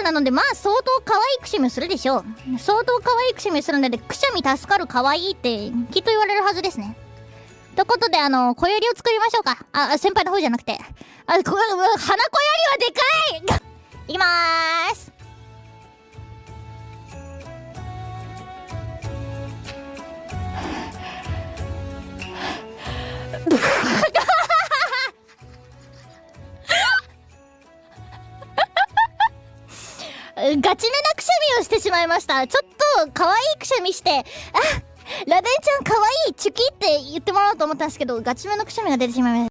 ルなので、まあ相当可愛いくしゃみをするでしょう。相当可愛いくしゃみをするので、くしゃみ助かる可愛いってきっと言われるはずですね。ということで、小槍を作りましょうか。先輩の方じゃなくて。花小槍はでかいいきまーす。ガチめなくしゃみをしてしまいました。ちょっと可愛いくしゃみして、ラベンちゃん可愛いチュキって言ってもらおうと思ったんですけど、ガチめのくしゃみが出てしまいました。